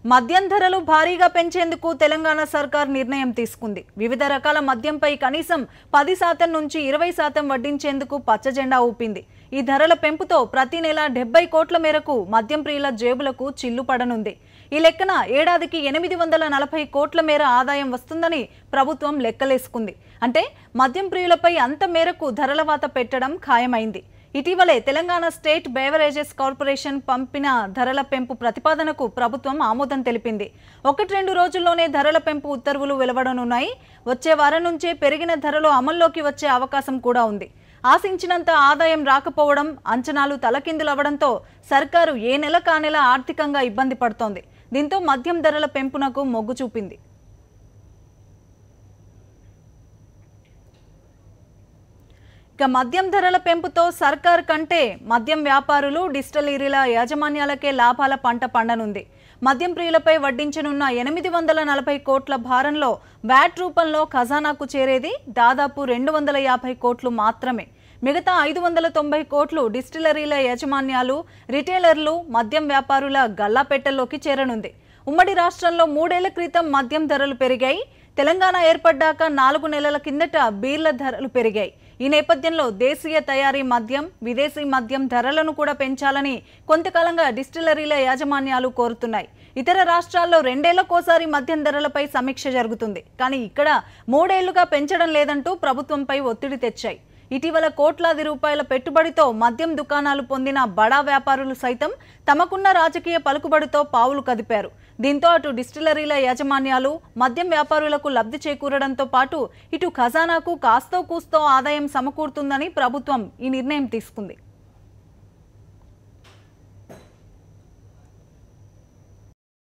మద్యం ధరలు భారీగా పెంచేందుకు తెలంగాణ సర్కార్ నిర్ణయం తీసుకుంది. వివిధ రకాల మద్యంపై కనీసం 10% నుంచి 20% వడ్డించేందుకు పచ్చజెండా ఊపింది. ఈ ధరల పెంపుతో ప్రతి నెల 70 కోట్ల మేరకు మద్యం ప్రియుల జేబులకు చిల్లు పడనుంది. ఈ లెక్కన ఏడాదికి 840 కోట్ల మేర ఆదాయం వస్తుందని ప్రభుత్వం లెక్కలేసుకుంది. అంటే మద్యం ప్రియులపై అంత మేరకు ధరల వాత పెట్టడం ఖాయమైంది. ఇటీవలే తెలంగాణ స్టేట్ బేవరేజెస్ కార్పొరేషన్ పంపిన ధరల పెంపు ప్రతిపాదనకు ప్రభుత్వం ఆమోదం తెలిపింది. 1-2 రోజుల్లోనే ధరల పెంపు ఉత్తర్వులు వెలువడనున్నాయి. వచ్చే వారం నుంచే పెరిగిన ధరలు అమల్లోకి వచ్చే అవకాశం కూడా ఉంది. ఆశించినంత ఆదాయం రాకపోవడం, అంచనాలు తలకిందులవ్వడంతో సర్కారు ఏ నెల కానెల ఆర్థికంగా ఇబ్బంది పడుతోంది. దీంతో మద్యం ధరల పెంపునకు మొగ్గు చూపింది. మద్యం ధరల పెంపుతో సర్కార్ కంటే మద్యం వ్యాపారులు, డిస్టిలరీల యాజమాన్యాలకే లాభాల పంట పండనుంది. మద్యం ప్రియులపై వడ్డించనున్న 840 కోట్ల భారంలో వ్యాట్ రూపంలో ఖజానాకు చేరేది దాదాపు 250 కోట్లు మాత్రమే. మిగతా 590 కోట్లు డిస్టిలరీల యాజమాన్యాలు, రిటైలర్లు, మద్యం వ్యాపారుల గల్లాపెట్టెల్లోకి చేరనుంది. ఉమ్మడి రాష్ట్రంలో 3 ఏళ్ల క్రితం మద్యం ధరలు పెరిగాయి. తెలంగాణ ఏర్పడ్డాక 4 నెలల కిందట బీర్ల ధరలు పెరిగాయి. ఈ నేపథ్యంలో దేశీయ తయారీ మద్యం, విదేశీ మద్యం ధరలను కూడా పెంచాలని కొంతకాలంగా డిస్టిలరీల యాజమాన్యాలు కోరుతున్నాయి. ఇతర రాష్ట్రాల్లో 2 ఏళ్లకోసారి మద్యం ధరలపై సమీక్ష జరుగుతుంది. కానీ ఇక్కడ 3 ఏళ్లుగా పెంచడం లేదంటూ ప్రభుత్వంపై ఒత్తిడి తెచ్చాయి. ఇటీవల కోట్లాది రూపాయల పెట్టుబడితో మద్యం దుకాణాలు పొందిన బడా వ్యాపారులు సైతం తమకున్న రాజకీయ పలుకుబడితో పావులు కదిపారు. దీంతో అటు డిస్టిలరీల యాజమాన్యాలు, మద్యం వ్యాపారులకు లబ్ధి చేకూరడంతో పాటు ఇటు ఖజానాకు కాస్తో కూస్తో ఆదాయం సమకూరుతుందని ప్రభుత్వం ఈ నిర్ణయం తీసుకుంది.